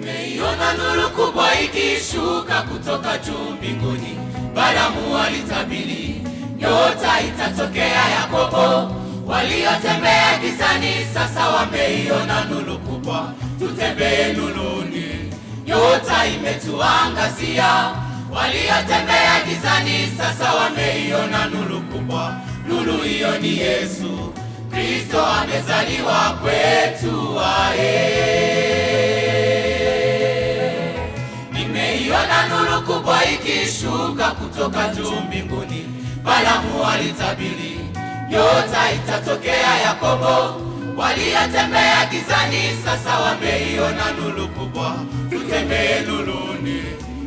Nimeiona nuru kubwa ikishuka kutoka juu mbinguni. Balaamu alitabiri nyota itatokea Yakobo. Waliotembea gizani sasa wameiona nuru kubwa. Tutembee nuruni, nyota imetuangazia. Waliotembea gizani sasa wameiona nuru kubwa. Nuru hiyo ni Yesu Kristo, amezaliwa kwetu Nimeiona nuru kubwa ikishuka kutoka juu mbinguni. Balaamu alitabiri nyota itatokea Yakobo. Waliotembea gizani sasa wameiona nuru kubwa. Tutembee nuruni,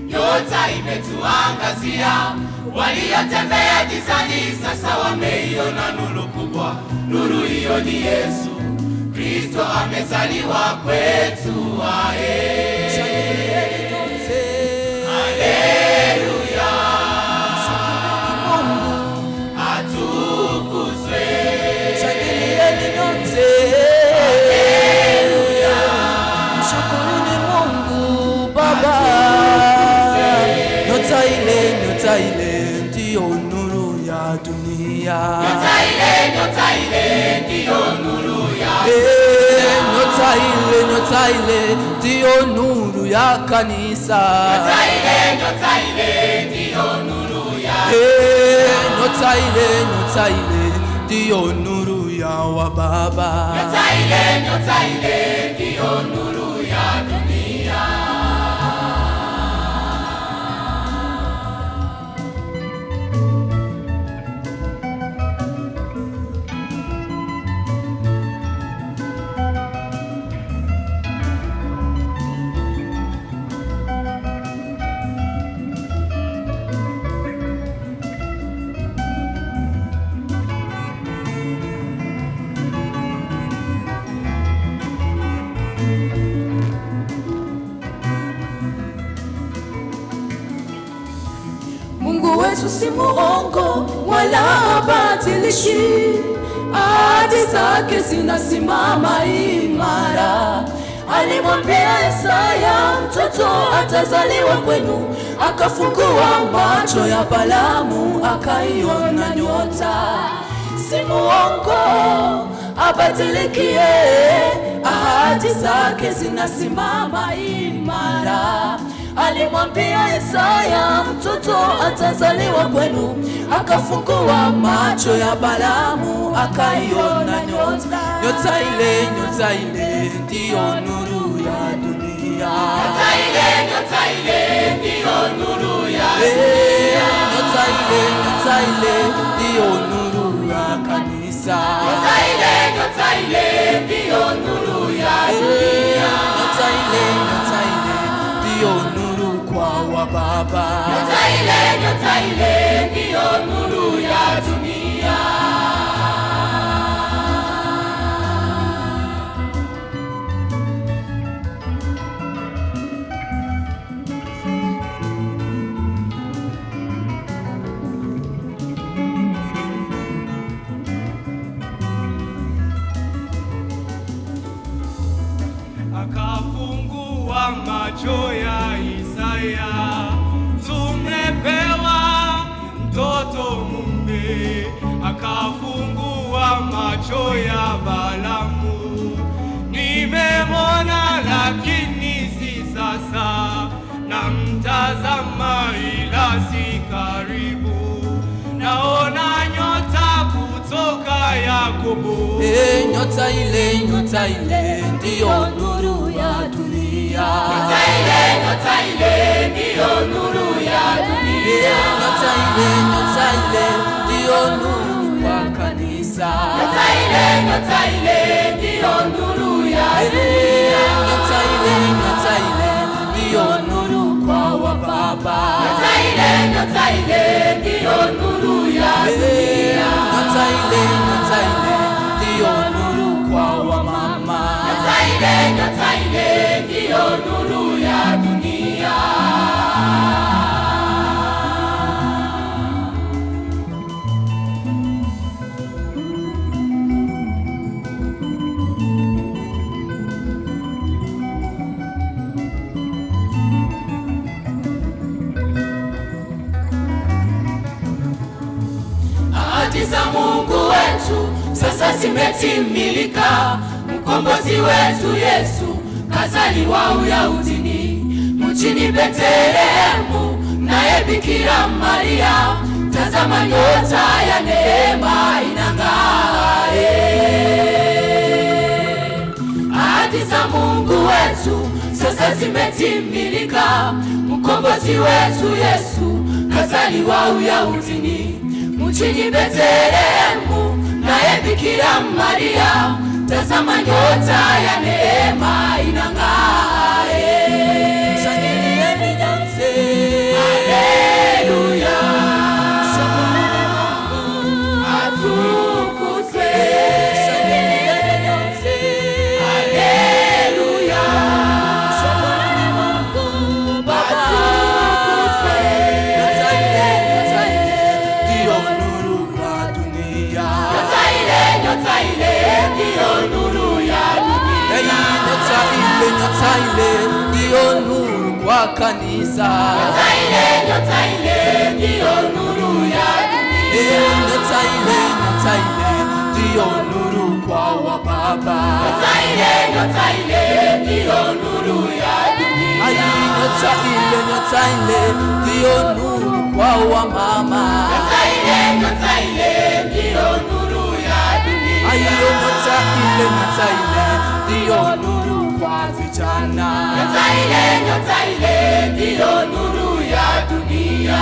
nyota imetuangazia. Waliotembea gizani sasa wameiona nuru kubwa. Nuru hiyo ni Yesu Kristo, amezaliwa kwetu Haleluya, atukuzwe. Haleluya, mshukuruni Mungu Baba. Nyota ile ndiyo nuru ya dunia. Nyota ile ndiyo nuru ya dunia. Nyota ile ndiyo nuru ya kanisa. Nyota ile ndiyo nuru ya Nyota ile ndiyo nuru ya wababa. Nyota ile ndiyo nuru ya dunia. Mungu wetu si muongo wala habatilishi, ahadi zake zinasimama imara. Alimwambia Isaya, mtoto atazaliwa kwenu. Akafungua macho ya Balaamu akaiona nyota. Si muongo abatilikie, ahadi zake zinasimama imara. Alimwambia Isaya, mtoto atazaliwa kwenu. Akafungua macho ya Balaamu akaiona nyota. Nyota ile ndiyo nuru ya dunia. Nyota ile ndiyo nuru ya dunia. Nyota ile ndiyo nuru ya kanisa. Nyota ile ndiyo nuru ya dunia. Nyota ile ndiyo nuru kwa wababa. Nyota ile ndiyo nuru ya dunia. Akafungua macho ya Isaya, tumepewa mtoto mume. Akafungua macho ya Balaamu, nimemwona lakini si sasa, na mtazama ila si karibu. Naona nyota kutoka Yakobo. Nyota ile ndiyo nuru ya dunia. Nyota ile ndiyo nuru ya dunia. Nyota ile ndiyo nuru kwa kanisa. Nyota ile ndiyo nuru ya dunia. Nyota ile ndiyo nuru kwa wababa. Nyota ile ndiyo nuru ya dunia. Nyota ile ndiyo nuru kwa wamama. Nyota ile ndiyo nuru ya dunia. za Mungu wetu sasa zimetimilika. Mkombozi wetu Yesu kazaliwa Uyahudini, mjini Betlehemu, naye Bikira Maria. Tazama nyota ya neema inang'aa. Ahadi za Mungu wetu sasa zimetimilika. Mkombozi wetu Yesu kazaliwa Uyahudini, mjini Betlehemu, naye Bikira Maria. Tazama nyota ya neema inang'aa. Shangilieni nyote. Haleluya. Atukuzwe. Shangilieni nyote. Haleluya. Shangilieni Mungu Baba. Atukuzwe. Nyota ile ndiyo nuru kwa dunia. Nyota ile ndiyo nuru ya dunia. Nyota ile ndiyo nuru kwa kanisa. Nyota ile ndiyo nuru ya dunia. Nyota ile ndiyo nuru kwa wababa. Nyota ile ndiyo nuru ya dunia. Nyota ile ndiyo nuru kwa wamama. Nyota ile ndiyo nuru ya dunia. Nyota ile ndiyo nuru kwa vijana. Nyota ile ndiyo nuru ya dunia.